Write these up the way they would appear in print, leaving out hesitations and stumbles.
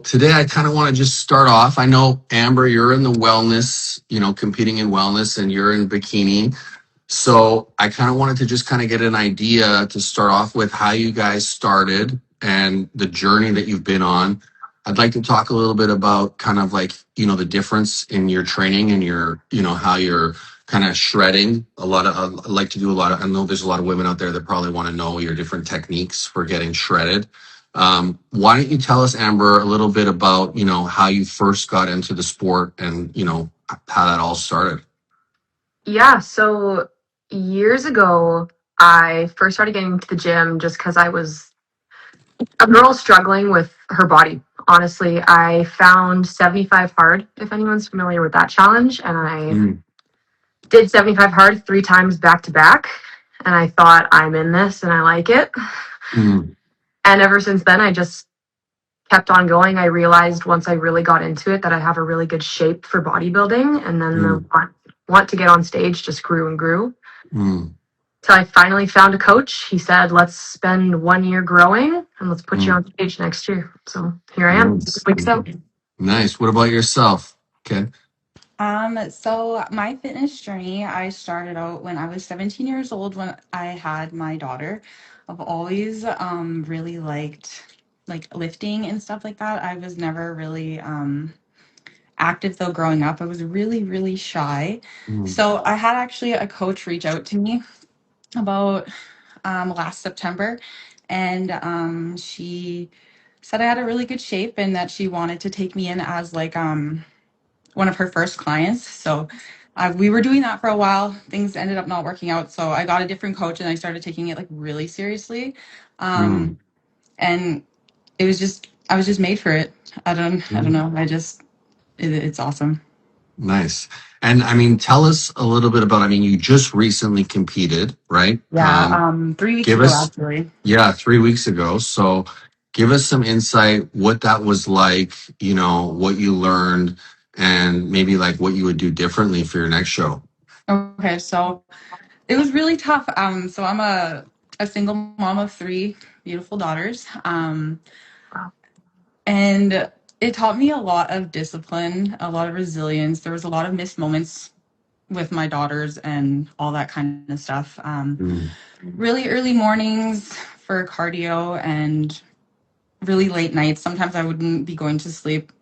today I kind of want to just start off. I know, Amber, you're in the wellness, competing in wellness, and you're in bikini. So I kind of wanted to just kind of get an idea to start off with how you guys started and the journey that you've been on. I'd like to talk a little bit about kind of like, the difference in your training and your, how you're kind of shredding. I like to do a lot of, I know there's a lot of women out there that probably want to know your different techniques for getting shredded. Why don't you tell us, Amber, a little bit about, how you first got into the sport and, how that all started? Yeah, so years ago, I first started getting into the gym just because I was a girl struggling with her body. Honestly, I found 75 hard, if anyone's familiar with that challenge, and I Mm, did 75 hard 3 times back to back, and I thought, I'm in this and I like it. mm, And ever since then, I just kept on going. I realized once I really got into it that I have a really good shape for bodybuilding, and then the mm, want to get on stage just grew and grew. mm, So I finally found a coach. He said, let's spend 1 year growing and let's put you mm. on stage next year. So here I am, Nice. 6 weeks out. Nice. What about yourself, Ken? So my fitness journey, I started out when I was 17 years old when I had my daughter. I've always really liked like lifting and stuff like that. I was never really active though growing up. I was really, really shy. Mm, So I had actually a coach reach out to me about last September, and she said I had a really good shape and that she wanted to take me in as like one of her first clients. So we were doing that for a while. Things ended up not working out. So I got a different coach and I started taking it like really seriously. mm, Um, and it was just, I was just made for it. I don't mm. know. It's awesome. Nice. And I mean, tell us a little bit about, I mean, you just recently competed, right? Yeah. 3 weeks Give ago, us, actually. yeah, 3 weeks ago. So give us some insight, what that was like, what you learned, and maybe like what you would do differently for your next show. Okay. So it was really tough. So I'm a single mom of three beautiful daughters. And it taught me a lot of discipline, a lot of resilience. There was a lot of missed moments with my daughters and all that kind of stuff. Mm, Really early mornings for cardio and really late nights. Sometimes I wouldn't be going to sleep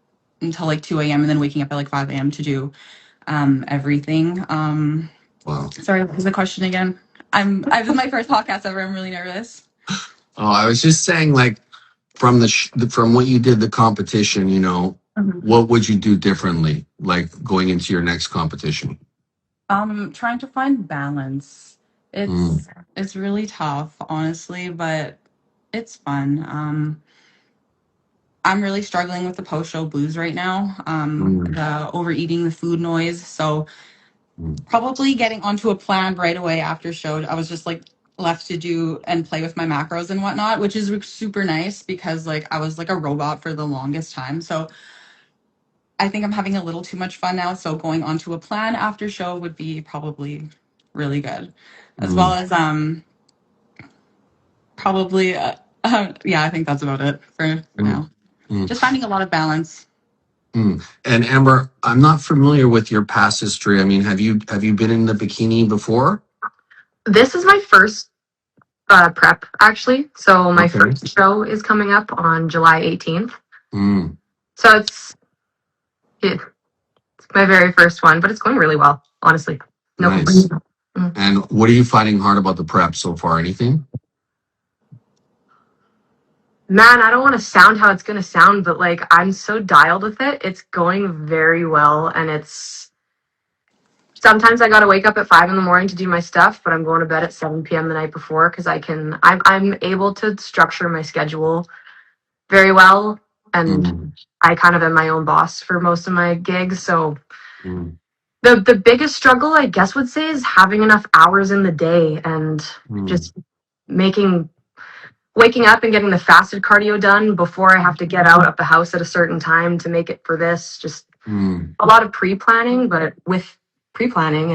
until like 2 a.m. and then waking up at like 5 a.m. to do everything. wow. Sorry, what was the question again? This is my first podcast ever. I'm really nervous. Oh, I was just saying, like, from from what you did the competition, Mhm. what would you do differently, like going into your next competition? Trying to find balance. Mm, It's really tough, honestly, but it's fun. I'm really struggling with the post-show blues right now. mm, The overeating, the food noise. So mm, probably getting onto a plan right away after show. I was just like left to do and play with my macros and whatnot, which is super nice because like I was like a robot for the longest time. So I think I'm having a little too much fun now. So going onto a plan after show would be probably really good, as well mm, as probably yeah. I think that's about it for mm, now. mm. Just finding a lot of balance. Mm. And Amber, I'm not familiar with your past history. I mean, have you been in the bikini before? This is my first prep, actually. So my Okay. first show is coming up on July 18th. Mm. So it's my very first one, but it's going really well, honestly. No Nice. complaints. Mm. And what are you finding hard about the prep so far? Anything? Man, I don't want to sound how it's going to sound, but like I'm so dialed with it. It's going very well. And it's sometimes I got to wake up at 5 in the morning to do my stuff, but I'm going to bed at 7 p.m. the night before because I'm able to structure my schedule very well. And Mm, I kind of am my own boss for most of my gigs. So mm, the biggest struggle, I guess, would say is having enough hours in the day and mm, just making waking up and getting the fasted cardio done before I have to get out of the house at a certain time to make it for this. Just mm. a lot of pre-planning, but with pre-planning,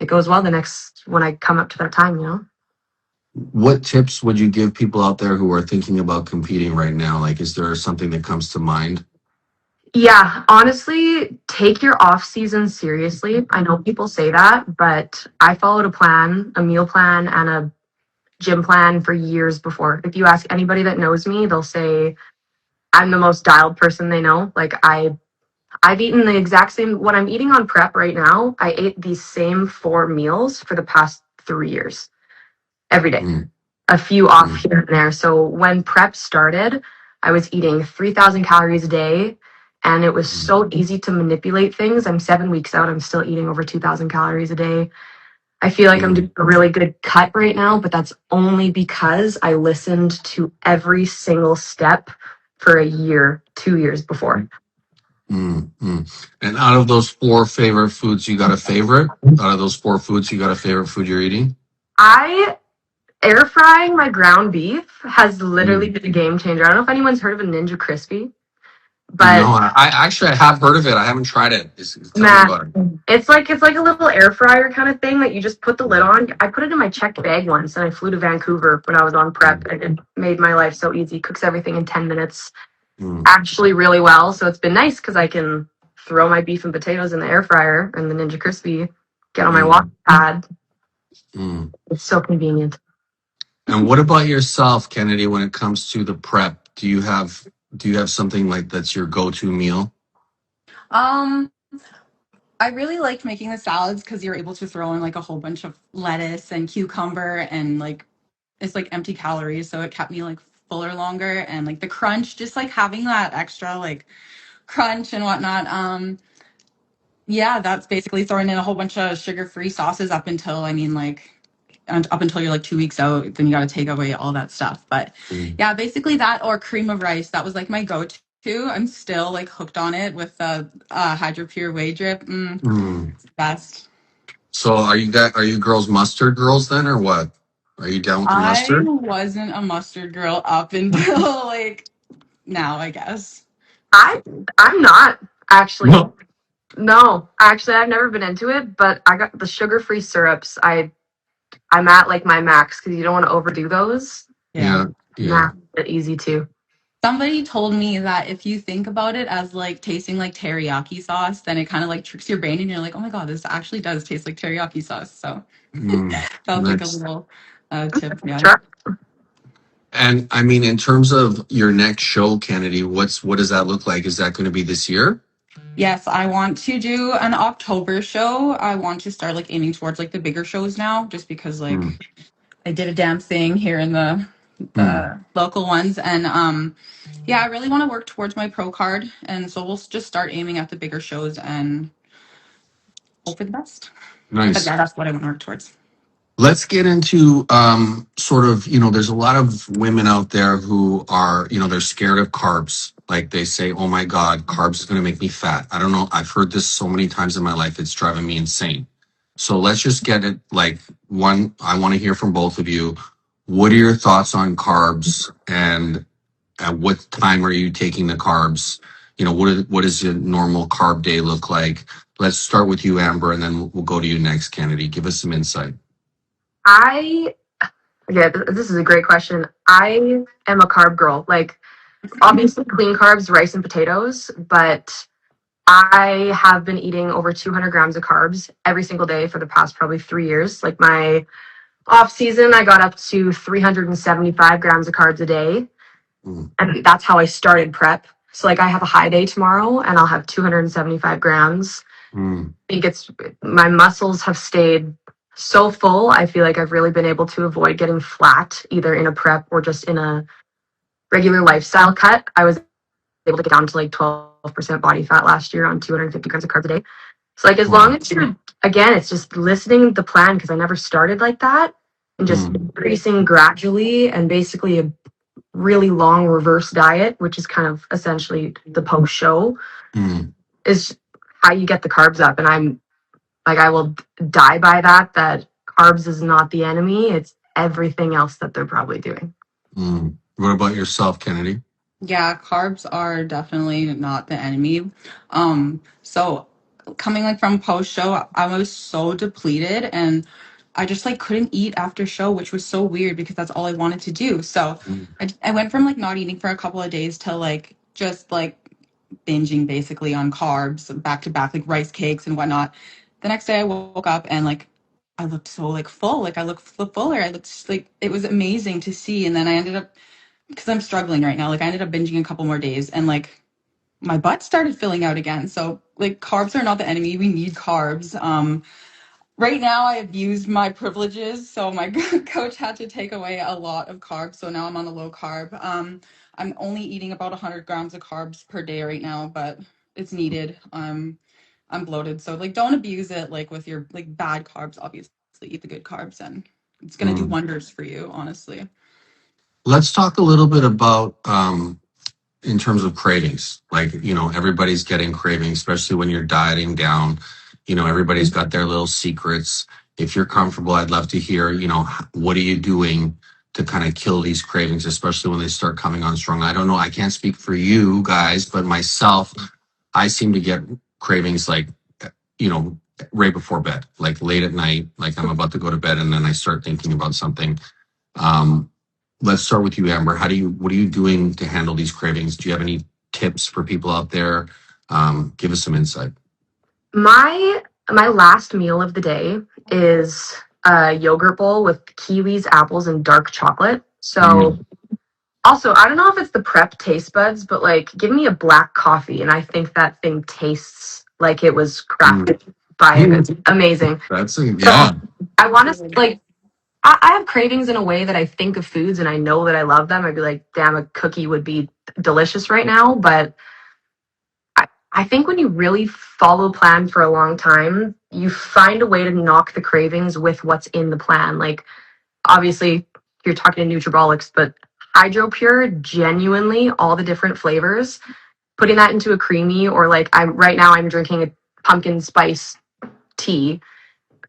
it goes well the next when I come up to that time. What tips would you give people out there who are thinking about competing right now? Like, is there something that comes to mind? Yeah, honestly, take your off season seriously. I know people say that, but I followed a plan, a meal plan, and a gym plan for years before. If you ask anybody that knows me, they'll say I'm the most dialed person they know. Like I've eaten the exact same what I'm eating on prep right now. I ate these same 4 meals for the past 3 years, every day. Mm, A few off mm, here and there. So when prep started, I was eating 3,000 calories a day, and it was mm, so easy to manipulate things. I'm 7 weeks out. I'm still eating over 2,000 calories a day. I feel like I'm mm, doing a really good cut right now, but that's only because I listened to every single step for a year, 2 years before. mm. And out of those four favorite foods, you got a favorite? Out of those four foods, you got a favorite food you're eating? I Air frying my ground beef has literally Mm. been a game changer. I don't know if anyone's heard of a Ninja Crispy, No, but I actually I have heard of it. I haven't tried it. Tell me man, about it. it's like a little air fryer kind of thing that you just put the lid Mm, on. I put it in my checked bag once, and I flew to Vancouver when I was on prep, mm, and it made my life so easy. Cooks everything in 10 minutes, mm, actually really well. So it's been nice because I can throw my beef and potatoes in the air fryer and the Ninja Crispy, get on my walk mm, pad. mm. It's so convenient. And what about yourself, Kennedy, when it comes to the prep? Do you have something like that's your go-to meal? Um, I really liked making the salads because you're able to throw in like a whole bunch of lettuce and cucumber and like it's like empty calories, so it kept me like fuller longer and like the crunch, just like having that extra like crunch and whatnot. Yeah, that's basically throwing in a whole bunch of sugar-free sauces up until I mean like up until you're like 2 weeks out, then you got to take away all that stuff. But Mm, yeah, basically that or cream of rice. That was like my go-to. I'm still like hooked on it with the Hydro Pure Whey drip. mm. It's the best. So are you girls mustard girls then or what? Are you down with the I mustard? wasn't a mustard girl up until like now, I guess. I I'm not actually. No. No, actually, I've never been into it, but I got the sugar-free syrups. I'm at like my max because you don't want to overdo those. Yeah. Yeah, yeah. Nah, but easy too. Somebody told me that if you think about it as like tasting like teriyaki sauce, then it kind of like tricks your brain and you're like, oh my God, this actually does taste like teriyaki sauce. So that was like a Nice. little tip. Yeah. Sure. And I mean, in terms of your next show, Kennedy, what does that look like? Is that going to be this year? Yes, I want to do an October show. I want to start like aiming towards like the bigger shows now, just because like Mm, I did a damn thing here in the mm. local ones, and yeah, I really want to work towards my pro card, and so we'll just start aiming at the bigger shows and hope for the best. But Nice. yeah, that's what I want to work towards. Let's get into sort of, there's a lot of women out there who are, they're scared of carbs. Like they say, oh my God, carbs is going to make me fat. I don't know. I've heard this so many times in my life. It's driving me insane. So let's just get it like one. I want to hear from both of you. What are your thoughts on carbs and at what time are you taking the carbs? What does your normal carb day look like? Let's start with you, Amber, and then we'll go to you next, Kennedy. Give us some insight. I Yeah, this is a great question. I am a carb girl. Like obviously clean carbs, rice and potatoes, but I have been eating over 200 grams of carbs every single day for the past probably 3 years. Like my off season, I got up to 375 grams of carbs a day, Mm, and that's how I started prep. So like I have a high day tomorrow, and I'll have 275 grams. mm, I think it's my muscles have stayed so full. I feel like I've really been able to avoid getting flat either in a prep or just in a regular lifestyle cut. I was able to get down to like 12% body fat last year on 250 grams of carbs a day. So like as long wow. as you're again, it's just listening to the plan because I never started like that and just Mm, increasing gradually and basically a really long reverse diet, which is kind of essentially the post show, mm, is how you get the carbs up. And I'm like I will die by that carbs is not the enemy, it's everything else that they're probably doing. mm. What about yourself, Kennedy? Yeah, carbs are definitely not the enemy. So coming like from post show, I was so depleted and I just like couldn't eat after show, which was so weird because that's all I wanted to do. So Mm. I went from like not eating for a couple of days to like just like binging basically on carbs back to back, like rice cakes and whatnot. The next day I woke up and like I looked so like full, like I looked fuller. I looked just, like it was amazing to see. And then I ended up, because I'm struggling right now, like I ended up binging a couple more days and like my butt started filling out again. So like carbs are not the enemy. We need carbs. Right now I abused my privileges, so my coach had to take away a lot of carbs, so now I'm on a low carb. I'm only eating about 100 grams of carbs per day right now, but it's needed. I'm bloated, so like don't abuse it like with your like bad carbs. Obviously eat the good carbs and it's going to do Mm. wonders for you, honestly. Let's talk a little bit about in terms of cravings. Like, everybody's getting cravings, especially when you're dieting down. Everybody's got their little secrets. If you're comfortable, I'd love to hear, what are you doing to kind of kill these cravings, especially when they start coming on strong. I don't know. I can't speak for you guys, but myself, I seem to get cravings like, you know, right before bed, like late at night, like I'm about to go to bed and then I start thinking about something. Um, let's start with you, Amber. What are you doing to handle these cravings? Do you have any tips for people out there? Give us some insight. My last meal of the day is a yogurt bowl with kiwis, apples, and dark chocolate. So Mm, also, I don't know if it's the prep taste buds, but like give me a black coffee and I think that thing tastes like it was mm, crafted by a good amazing. yeah. So I want to like I have cravings in a way that I think of foods and I know that I love them. I'd be like, damn, a cookie would be delicious right now. But I think when you really follow a plan for a long time, you find a way to knock the cravings with what's in the plan. Like, obviously, you're talking to Nutrabolics, but Hydro Pure, genuinely, all the different flavors, putting that into a creamy, or like I'm drinking a pumpkin spice tea.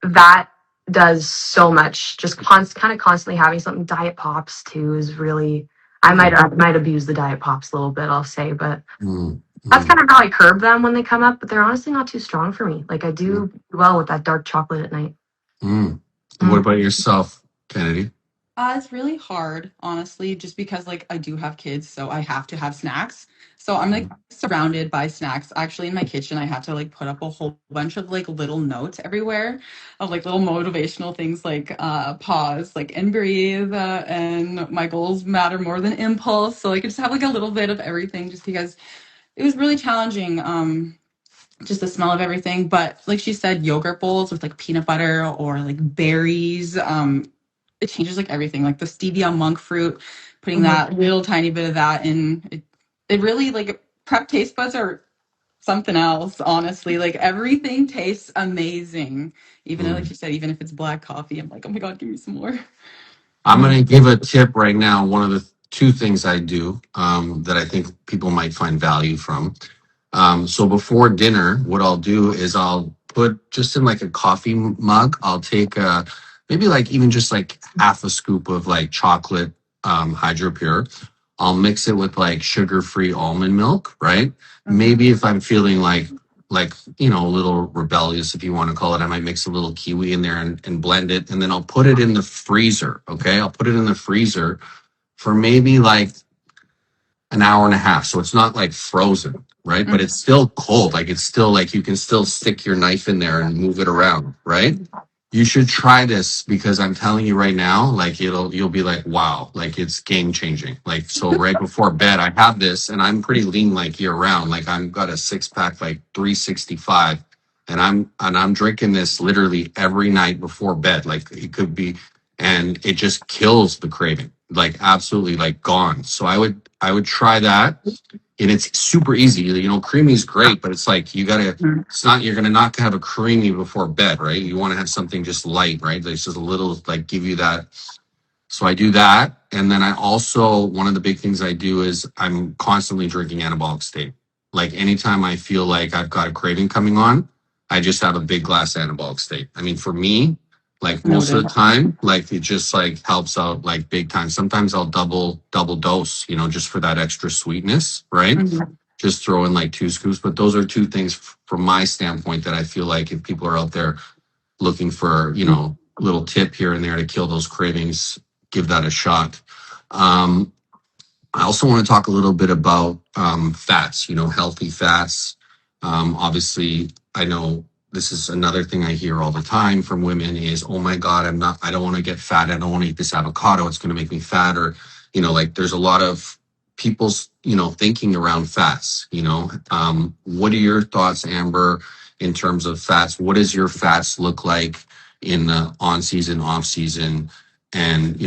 That does so much. Just kind of constantly having something. Diet Pops too is really. I might abuse the Diet Pops a little bit, I'll say, but Mm, that's mm, kind of how I curb them when they come up. But they're honestly not too strong for me. Like I mm, do well with that dark chocolate at night. mm. What Mm. about yourself, Kennedy? It's really hard, honestly, just because like I do have kids, so I have to have snacks. So I'm like surrounded by snacks. Actually, in my kitchen, I have to like put up a whole bunch of like little notes everywhere of like little motivational things like pause, like and breathe, and my goals matter more than impulse. So like I just have like a little bit of everything, just because it was really challenging. Just the smell of everything. But like she said, yogurt bowls with like peanut butter or like berries. It changes like everything. Like the stevia monk fruit, putting Mhm. that little tiny bit of that in, it really like prep taste buds are something else, honestly. Like everything tastes amazing. Even like Mm. she said, even if it's black coffee, I'm like, oh my God, give me some more. I'm going to give a tip right now. One of the two things I do that I think people might find value from. So before dinner, what I'll do is I'll put just in like a coffee mug, I'll take maybe like even just like half a scoop of like chocolate Hydro Pure. I'll mix it with like sugar-free almond milk, right? Mhm. Maybe if I'm feeling like a little rebellious, if you want to call it, I might mix a little kiwi in there and blend it, and then I'll put it in the freezer. Okay, I'll put it in the freezer for maybe like an hour and a half. So it's not like frozen, right? But Mhm. it's still cold. Like it's still like you can still stick your knife in there and move it around, right? You should try this because I'm telling you right now, like you'll be like, wow, like it's game changing. Like, so right before bed, I have this and I'm pretty lean like year round. Like I've got a 6-pack, like 365 and I'm drinking this literally every night before bed. Like it could be, and it just kills the craving, like absolutely like gone. So I would try that, and it's super easy. Creamy is great, but it's like it's not, you're gonna not have a creamy before bed, right? You want to have something just light, right? There's just a little like give you that. So I do that, and then I also, one of the big things I do is I'm constantly drinking anabolic state. Like anytime I feel like I've got a craving coming on, I just have a big glass of anabolic state. I mean, for me, like most of Noted. the time, like it just like helps out like big time. Sometimes I'll double dose, just for that extra sweetness, right? Mhm. Just throw in like 2 scoops. But those are 2 things from my standpoint that I feel like if people are out there looking for, little tip here and there to kill those cravings, give that a shot. Um, I also want to talk a little bit about fats, healthy fats. Obviously, I know this is another thing I hear all the time from women is, oh my God, I don't want to get fat. I don't want to eat this avocado. It's going to make me fat. Or, like there's a lot of people's, thinking around fats, what are your thoughts, Amber, in terms of fats? What does your fats look like in the on season, off season? And,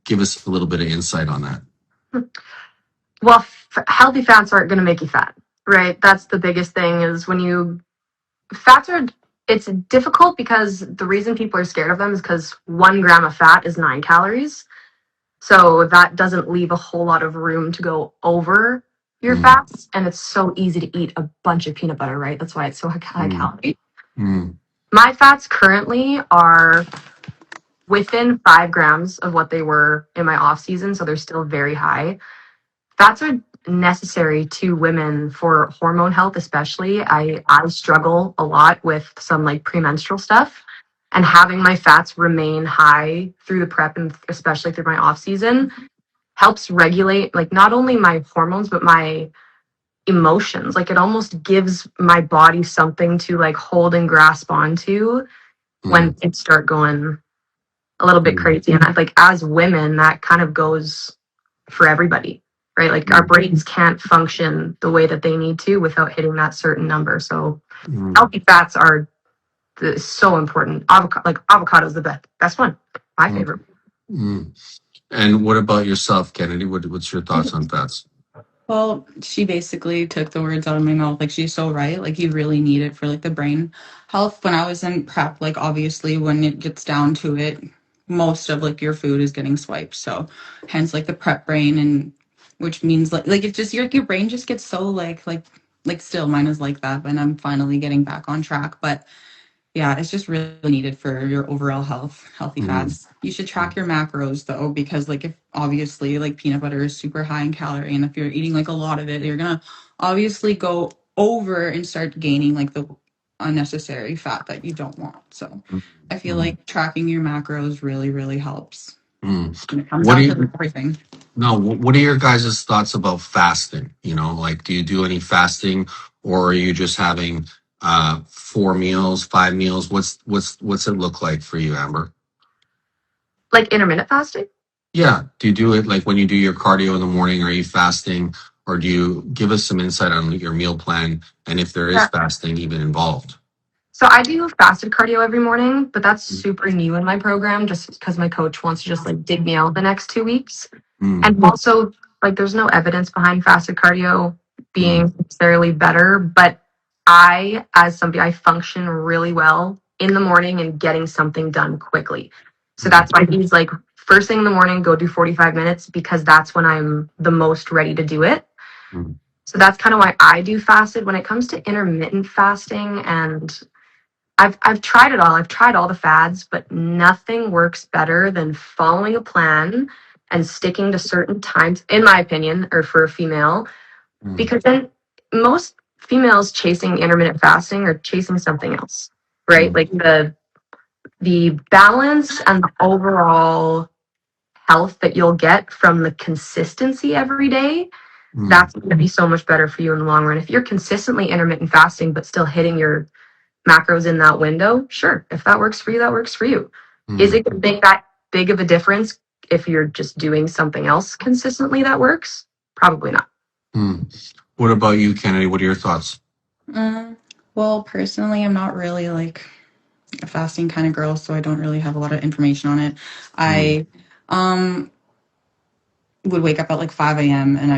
give us a little bit of insight on that. Well, healthy fats aren't going to make you fat, right? That's the biggest thing is fats are, it's difficult because the reason people are scared of them is because 1 gram of fat is 9 calories. So that doesn't leave a whole lot of room to go over your Mm, fats. And it's so easy to eat a bunch of peanut butter, right? That's why it's so high mm, calorie. mm, My fats currently are within 5 grams of what they were in my off season. So they're still very high. Fats are necessary to women for hormone health, especially. I struggle a lot with some like premenstrual stuff, and having my fats remain high through the prep and especially through my off season helps regulate like not only my hormones but my emotions. Like it almost gives my body something to like hold and grasp onto when mm, things start going a little bit mm, crazy. And I, like as women, that kind of goes for everybody, right? Like our mm, brains can't function the way that they need to without hitting that certain number. So mm, healthy fats are so important. Avocado is the best one. My mm, favorite. mm. And what about yourself, Kennedy? What's your thoughts on fats? Well, she basically took the words out of my mouth. Like she's so right. Like you really need it for like the brain health. When I was in prep, like obviously when it gets down to it, most of like your food is getting swiped. So hence like the prep brain and which means like it just your brain just gets so like still mine is like that, but I'm finally getting back on track. But yeah, it's just really needed for your overall health, healthy Mm, fats. You should track your macros though, because like if obviously like peanut butter is super high in calorie, and if you're eating like a lot of it, you're gonna obviously go over and start gaining like the unnecessary fat that you don't want. So mm, I feel mm, like tracking your macros really, really helps mm. when it comes What do down to you everything. no? What are your guys' thoughts about fasting? Like do you do any fasting, or are you just having 4 meals, 5 meals? What's it look like for you, Amber? Like intermittent fasting. Yeah. Do you do it like when you do your cardio in the morning? Are you fasting, or do you give us some insight on your meal plan and if there is fasting even involved? So I do fasted cardio every morning, but that's super new in my program just because my coach wants to just like dig me out the next 2 weeks. Mm, And also, like, there's no evidence behind fasted cardio mm, being necessarily better, but as somebody, I function really well in the morning and getting something done quickly. So mm, that's why he's like, first thing in the morning, go do 45 minutes because that's when I'm the most ready to do it. mm, So that's kind of why I do fasted. When it comes to intermittent fasting, and I've tried it all. I've tried all the fads, but nothing works better than following a plan and sticking to certain times, in my opinion, or for a female, mm, because then most females chasing intermittent fasting are chasing something else, right? mm, Like the balance and the overall health that you'll get from the consistency every day, mm, that's going to be so much better for you in the long run. If you're consistently intermittent fasting but still hitting your macros in that window, sure. If that works for you, that works for you. Is mm, it going to make that big of a difference if you're just doing something else consistently that works? Probably not. mm. What about you, Kennedy? What are your thoughts? Mm, well, personally, I'm not really like a fasting kind of girl, so I don't really have a lot of information on it. Mm, I um would wake up at like 5 a.m. and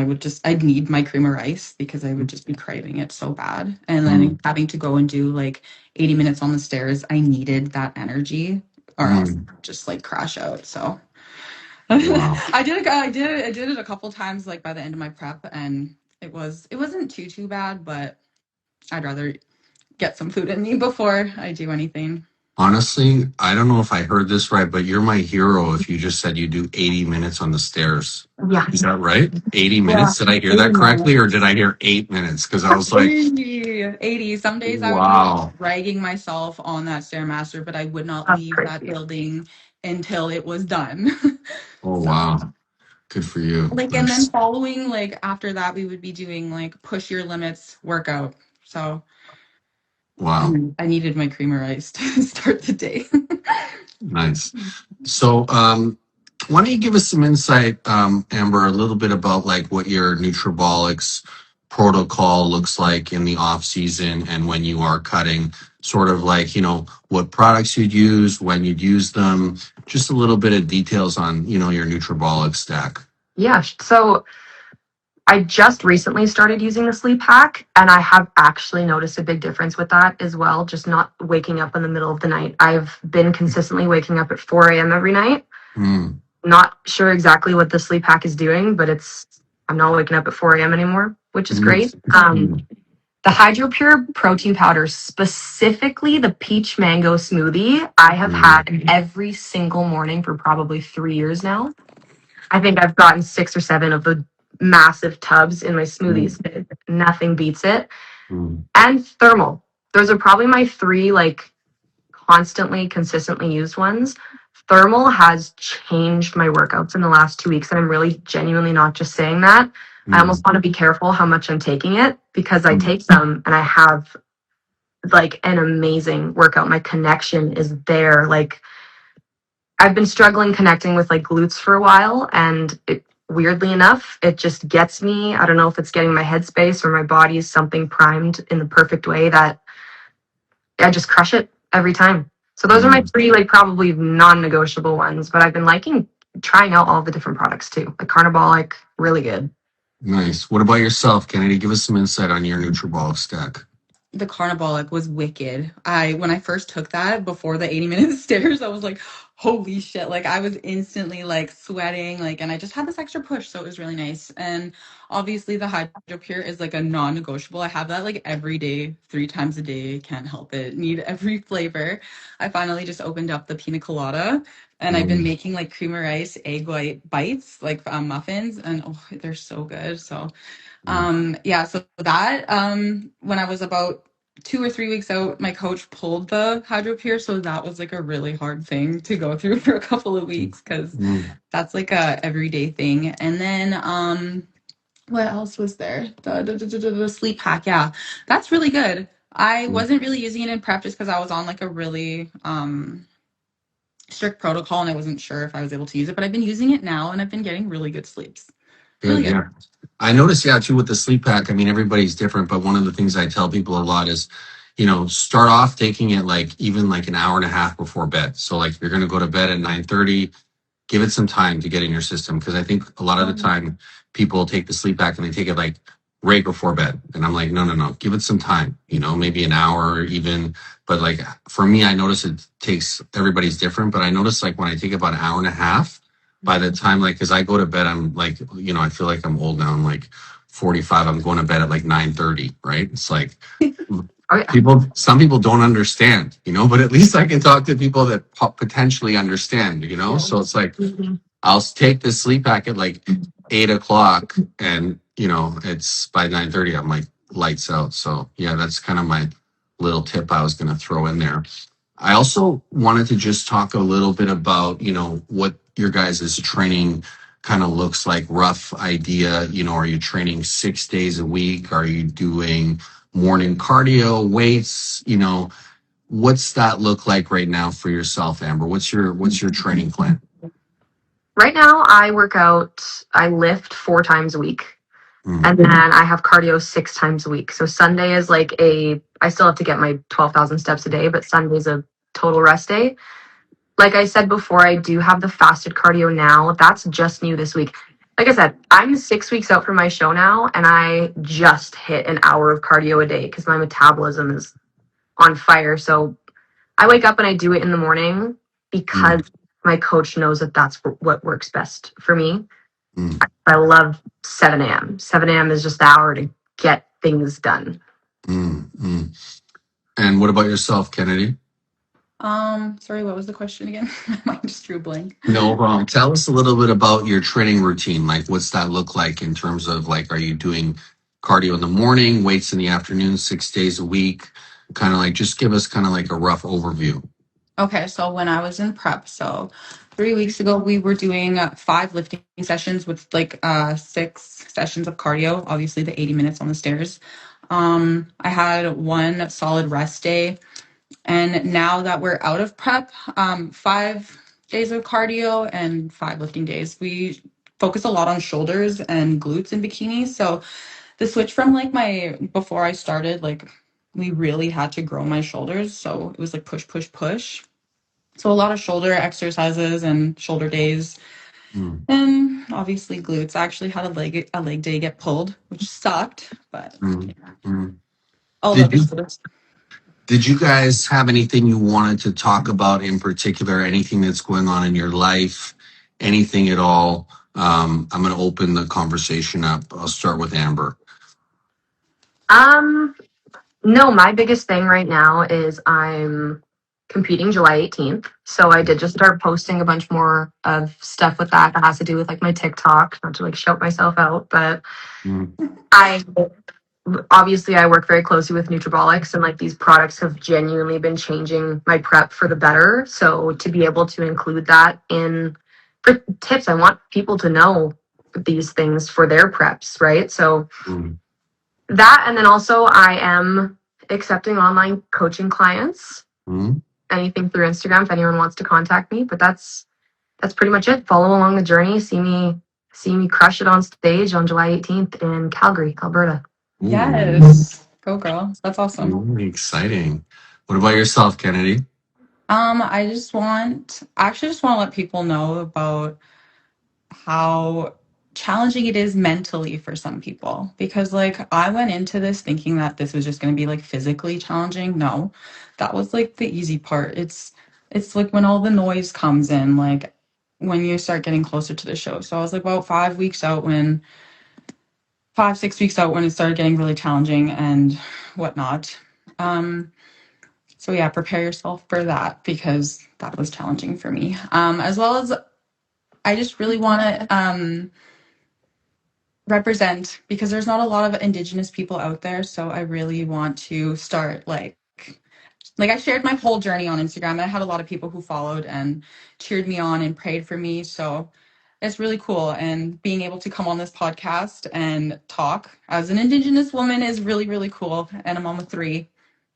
I'd need my cream of rice because I would just be craving it so bad. And then mm, having to go and do like 80 minutes on the stairs, I needed that energy or else mm. I'd just like crash out. So Wow. I did it a couple times like by the end of my prep, and it wasn't too bad, but I'd rather get some food in me before I do anything. Honestly, I don't know if I heard this right, but you're my hero if you just said you do 80 minutes on the stairs. Yeah. Is that right? 80 Yeah. minutes? Did I hear 80 that correctly or minutes. did I hear 8 minutes? Because I was like, 80. Some days I would be like wow. dragging myself on that Stairmaster, but I would not That's leave that crazy. building until it was done. Oh, So, wow. Good for you. like, and then Nice. following, like, after that, we would be doing like push your limits workout. So, Wow. I needed my creamer ice to start the day. Nice. So, why don't you give us some insight, Amber, a little bit about like what your Nutrabolics protocol looks like in the off season and when you are cutting, sort of like, what products you'd use, when you'd use them, just a little bit of details on, your Nutrabolic stack. Yeah. So I just recently started using the sleep hack, and I have actually noticed a big difference with that as well. Just not waking up in the middle of the night. I've been consistently waking up at 4 a.m. every night. Mm, Not sure exactly what the sleep hack is doing, but I'm not waking up at 4 a.m. anymore, which is mm, great. mm, The Hydro Pure protein powder, specifically the peach mango smoothie, I have mm, had every single morning for probably 3 years now. I think I've gotten 6 or 7 of the massive tubs in my mm, smoothies. Nothing beats it. mm, And thermal. Those are probably my three like constantly, consistently used ones. Thermal has changed my workouts in the last 2 weeks, and I'm really genuinely not just saying that. I almost mm, want to be careful how much I'm taking it because I mm, take some and I have like an amazing workout. My connection is there. Like I've been struggling connecting with like glutes for a while, and weirdly enough, it just gets me. I don't know if it's getting my headspace or my body is something primed in the perfect way that I just crush it every time. So those are my mm. three like probably non-negotiable ones, but I've been liking trying out all the different products too. Like Carnibolic, really good. Nice. What about yourself, Kennedy? Give us some insight on your Nutrabolic stack. The Carnibolic was wicked. When I first took that before the 80-minute stairs, I was like, holy shit. Like I was instantly like sweating, like, and I just had this extra push, so it was really nice. And obviously the Hydro Pure is like a non-negotiable. I have that like every day, 3 times a day. Can't help it. Need every flavor. I finally just opened up the pina colada, and I've been Mm, making like creamer ice egg white bites, like muffins, and oh, they're so good. So mm, yeah, so that when I was about 2 or 3 weeks out, my coach pulled the Hydro Pure, so that was like a really hard thing to go through for a couple of weeks because mm, that's like a everyday thing. And then what else was there? The sleep hack, yeah, that's really good. I mm. wasn't really using it in prep just because I was on like a really strict protocol and I wasn't sure if I was able to use it, but I've been using it now and I've been getting really good sleeps. Really Good, good. yeah. I noticed, yeah, too, with the sleep pack. I mean, everybody's different, but one of the things I tell people a lot is, start off taking it like even like an hour and a half before bed. So like you're going to go to bed at 9:30, give it some time to get in your system. Cause I think a lot of the time people take the sleep pack and they take it like right before bed. And I'm like, no, no, no, give it some time, maybe an hour or even, but like for me, I notice it takes, everybody's different, but I notice like when I take about an hour and a half, by the time like, cause I go to bed, I'm like, I feel like I'm old now. I'm like 45. I'm going to bed at like 9:30, right? It's like, Oh yeah. some people don't understand, but at least I can talk to people that potentially understand, Yeah. so it's like Mhm. I'll take the sleep pack at like 8 o'clock and it's by 9:30 I'm like lights out. So yeah, that's kind of my little tip I was going to throw in there. I also wanted to just talk a little bit about what your guys' training kind of looks like, rough idea. Are you training 6 days a week? Are you doing morning cardio, weights? What's that look like right now for yourself, Amber? What's your training plan? Right now I work out, I lift 4 times a week. Mm, And then I have cardio 6 times a week. So Sunday is like I still have to get my 12,000 steps a day, but Sunday's a total rest day. Like I said before, I do have the fasted cardio now. That's just new this week. Like I said, I'm 6 weeks out from my show now, and I just hit an hour of cardio a day because my metabolism is on fire. So I wake up and I do it in the morning mm, because my coach knows that that's what works best for me. mm, I love 7 a.m. 7 a.m. is just the hour to get things done. mm, mm. And what about yourself, Kennedy? Sorry, what was the question again? My mind just drew a blank. No problem. Tell us a little bit about your training routine. Like, what's that look like in terms of like, are you doing cardio in the morning, weights in the afternoon, 6 days a week? Kind of like, just give us kind of like a rough overview. Okay, so when I was in prep, so 3 weeks ago, we were doing 5 lifting sessions with like 6 sessions of cardio, obviously the 80 minutes on the stairs. I had one solid rest day. And now that we're out of prep, 5 days of cardio and 5 lifting days. We focus a lot on shoulders and glutes in bikini. So the switch from like before I started, like we really had to grow my shoulders. So it was like push, push, push. So a lot of shoulder exercises and shoulder days. Mm, And obviously glutes. I actually had a leg day get pulled, which sucked, but mm, yeah, mm. all about Did the you shoulders. did you guys have anything you wanted to talk about in particular? Anything that's going on in your life? Anything at all? I'm going to open the conversation up. I'll start with Amber. Um, no, my biggest thing right now is I'm competing July 18th. So I did just start posting a bunch more of stuff with that has to do with like my TikTok, not to like shout myself out, but Mm, I obviously I work very closely with Nutrabolics and like these products have genuinely been changing my prep for the better. So to be able to include that in for tips, I want people to know these things for their preps, right? So mm, that, and then also I am accepting online coaching clients. mm. Anything through Instagram if anyone wants to contact me. But that's pretty much it. Follow along the journey. See me crush it on stage on July 18th in Calgary, Alberta. Ooh, Yes. Go girl. That's awesome. exciting. What about yourself, Kennedy? I actually just want to let people know about how challenging it is mentally for some people because like I went into this thinking that this was just going to be like physically challenging. No, that was like the easy part. It's like when all the noise comes in, like when you start getting closer to the show. So I was like about 5 weeks out when 5, 6 weeks out when it started getting really challenging and whatnot. Um, so yeah, prepare yourself for that because that was challenging for me. As well as I just really want to represent because there's not a lot of Indigenous people out there. So I really want to start like I shared my whole journey on Instagram and I had a lot of people who followed and cheered me on and prayed for me. So it's really cool. And being able to come on this podcast and talk as an Indigenous woman is really, really cool. And a mom of three,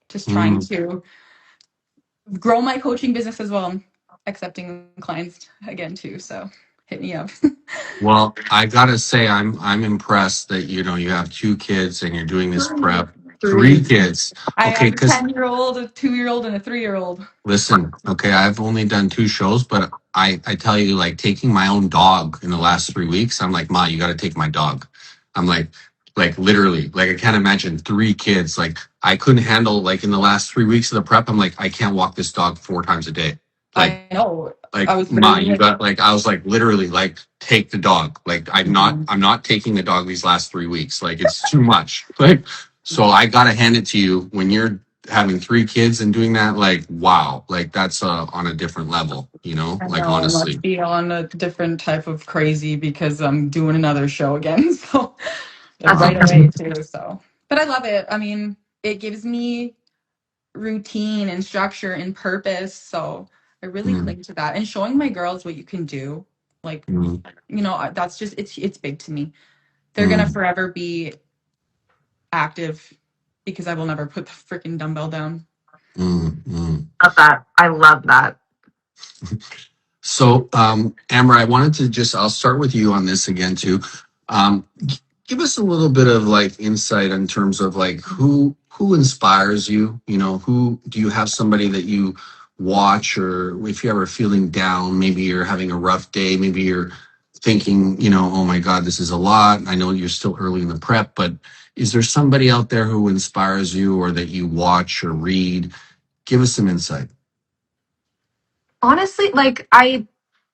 just trying Mm. to grow my coaching business as well. I'm accepting clients again too. So hit me up. Well, I gotta say, I'm impressed that you have 2 kids and you're doing this prep. Three Three. kids. I Okay, have a because 10-year-old, a 2-year-old, and a 3-year-old. listen, okay, I've only done 2 shows, but I tell you, like taking my own dog in the last 3 weeks, I'm like, Ma, you got to take my dog. I'm like literally, like I can't imagine 3 kids. Like I couldn't handle like in the last 3 weeks of the prep. I'm like, I can't walk this dog 4 times a day. Like I know. I like was Ma, literally you like, got like I was like literally like take the dog. Like mhm. I'm not taking the dog these last 3 weeks. Like it's too much. Like so I gotta hand it to you when you're having 3 kids and doing that. Like wow, like that's on a different level. I Like know, must honestly. be on a different type of crazy because I'm doing another show again. So, like That's right Wow. away too. So, but I love it. I mean, it gives me routine and structure and purpose. So I really Mm, cling to that and showing my girls what you can do. Like, mm, that's just, it's big to me. They're going to mm, forever be active because I will never put the freaking dumbbell down. mm. love that. I love that. So, Amber, I wanted to I'll start with you on this again too. Give us a little bit of like insight in terms of like who inspires you? Who do you have somebody that you watch, or if you're ever feeling down, maybe you're having a rough day, maybe you're thinking, oh my God, this is a lot. I know you're still early in the prep, but is there somebody out there who inspires you or that you watch or read? Give us some insight. Honestly, like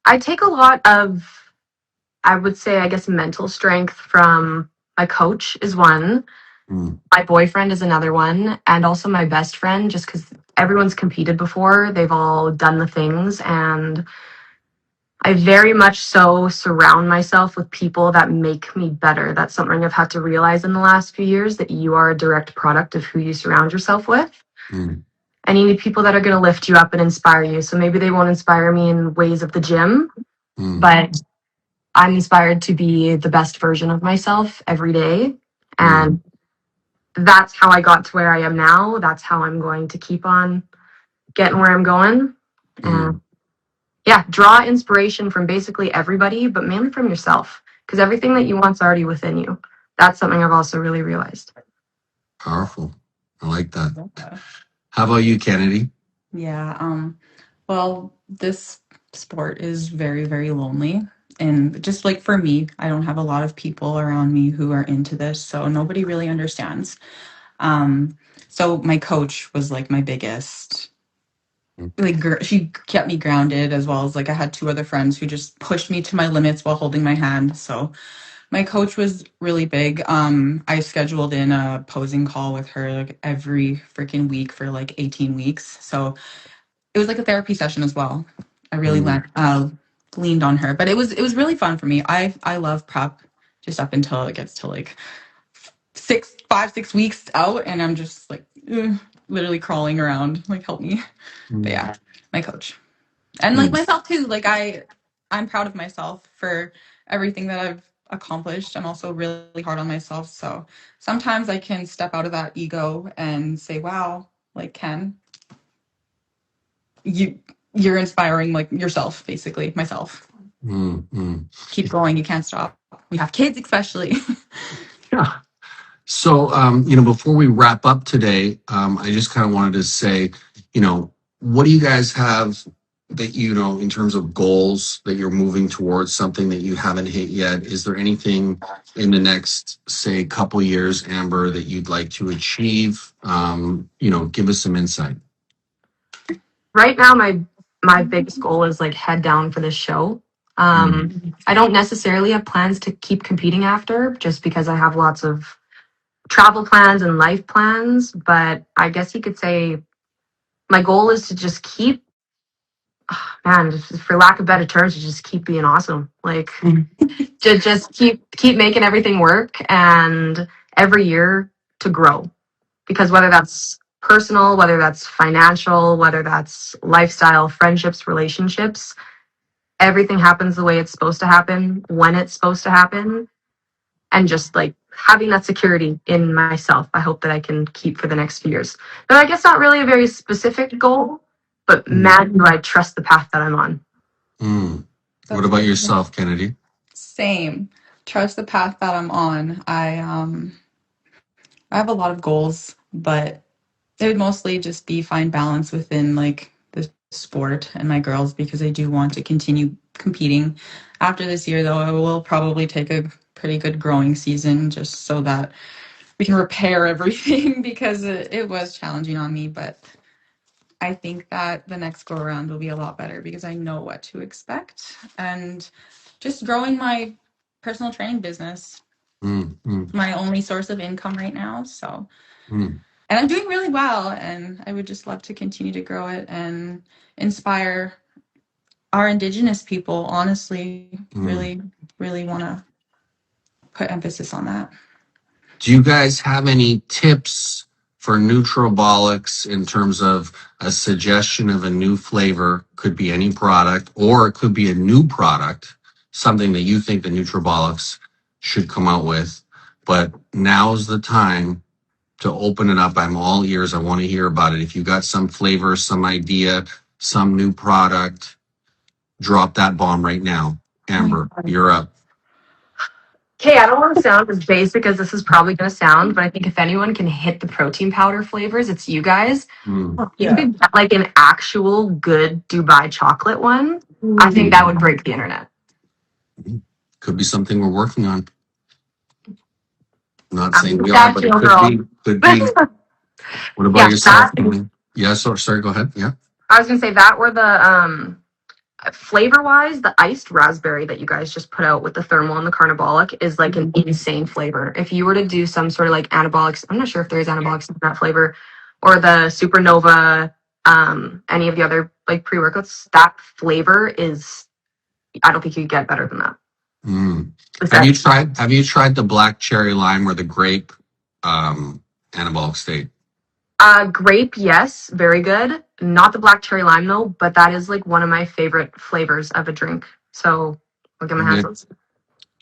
I take a lot of, I would say, I guess, mental strength from my coach is one. Mm, My boyfriend is another one, and also my best friend, just because everyone's competed before. They've all done the things, and I very much so surround myself with people that make me better. That's something I've had to realize in the last few years, that you are a direct product of who you surround yourself with. Mm. And you need people that are going to lift you up and inspire you. So maybe they won't inspire me in ways of the gym, but I'm inspired to be the best version of myself every day. And that's how I got to where I am now. That's how I'm going to keep on getting where I'm going. And yeah, draw inspiration from basically everybody, but mainly from yourself, because everything that you want's already within you. That's something I've also really realized. Powerful. I like that. How about you, Kennedy? Yeah. Well, this sport is very, very lonely. And just like for me, I don't have a lot of people around me who are into this, so nobody really understands. So my coach was like my biggest, like she kept me grounded, as well as like I had two other friends who just pushed me to my limits while holding my hand. So my coach was really big. I scheduled in a posing call with her like every freaking week for like 18 weeks. So it was like a therapy session as well. I really leaned on her, but it was really fun for me. I love prep just up until it gets to like 6 weeks out, and I'm just like literally crawling around, like help me. But yeah, my coach and like myself too. Like I'm proud of myself for everything that I've accomplished. I'm also really hard on myself, so sometimes I can step out of that ego and say, "Wow, like Ken, you're inspiring like yourself, basically myself. Keep going, you can't stop. We have kids, especially." Yeah. So, before we wrap up today, I just kind of wanted to say, what do you guys have that, in terms of goals that you're moving towards, something that you haven't hit yet? Is there anything in the next, say, couple years, Amber, that you'd like to achieve? Give us some insight. Right now, my biggest goal is like head down for this show. I don't necessarily have plans to keep competing after, just because I have lots of travel plans and life plans. But I guess you could say my goal is to just keep, just for lack of better terms, to just keep being awesome. Like to just keep making everything work, and every year to grow. Because whether that's personal, whether that's financial, whether that's lifestyle, friendships, relationships, everything happens the way it's supposed to happen, when it's supposed to happen. And just like having that security in myself, I hope that I can keep for the next few years. But I guess not really a very specific goal, but man, do I trust the path that I'm on. What about yourself, Kennedy? Same. Trust the path that I'm on. I have a lot of goals, but it would mostly just be find balance within like the sport and my girls, because I do want to continue competing. After this year, though, I will probably take a pretty good growing season just so that we can repair everything because it was challenging on me. But I think that the next go around will be a lot better because I know what to expect, and just growing my personal training business. My only source of income right now. So, and I'm doing really well, and I would just love to continue to grow it and inspire our Indigenous people. Honestly, really, really want to put emphasis on that. Do you guys have any tips for Nutrabolics in terms of a suggestion of a new flavor? Could be any product, or it could be a new product, something that you think the Nutrabolics should come out with. But now's the time to open it up. I'm all ears. I want to hear about it. If you got some flavor, some idea, some new product, drop that bomb right now. Amber, you're up. Okay, I don't want to sound as basic as this is probably going to sound, but I think if anyone can hit the protein powder flavors, it's you guys. You could get like an actual good Dubai chocolate one. I think that would break the internet. Could be something we're working on. I'm not saying we are, but it could be. What about yourself? Yes, sorry, go ahead. Yeah. I was going to say that, or the flavor wise, the iced raspberry that you guys just put out with the thermal and the carnibolic is like an insane flavor. If you were to do some sort of like anabolics, I'm not sure if there's anabolics in that flavor, or the supernova any of the other like pre-workouts, that flavor is, I don't think you could get better than that. Have you tried the black cherry lime or the grape anabolic state? Grape, yes, very good. Not the black cherry lime though, but that is like one of my favorite flavors of a drink. So I'll get my hands on.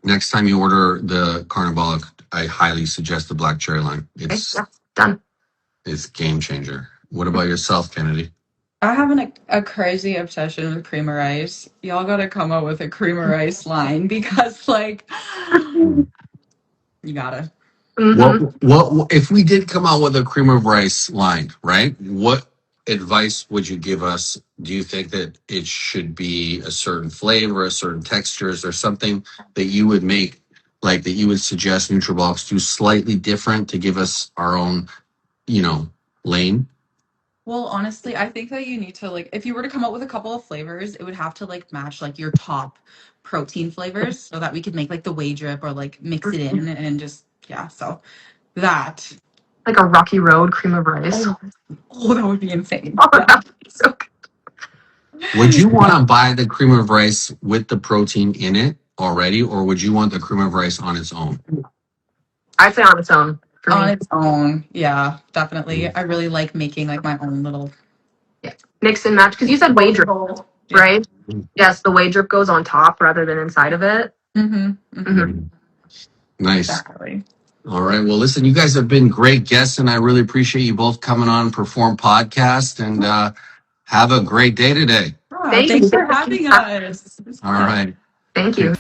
Next time you order the Carnivolic, I highly suggest the black cherry lime. It's done. It's game changer. What about yourself, Kennedy? I have a crazy obsession with creamer ice. Y'all gotta come up with a creamer ice line because like you gotta. What if we did come out with a cream of rice line, right? What advice would you give us? Do you think that it should be a certain flavor, a certain texture? Is there something that you would make, like that you would suggest Nutrabolics do slightly different to give us our own, lane? Well, honestly, I think that you need to like if you were to come up with a couple of flavors, it would have to like match like your top protein flavors so that we could make like the whey drip or like mix it in and just so that like a Rocky Road cream of rice. Oh, that would be insane. That would be so good. Would you want to buy the cream of rice with the protein in it already, or would you want the cream of rice on its own? I'd say on its own. For on me. its own, yeah, definitely. I really like making like my own little mix and match, because you said whey drip, right? Yes, the whey drip goes on top rather than inside of it. Nice. Exactly. All right. Well, listen, you guys have been great guests, and I really appreciate you both coming on Perform Podcast. And have a great day today. Thanks for having us. All right. Thank you.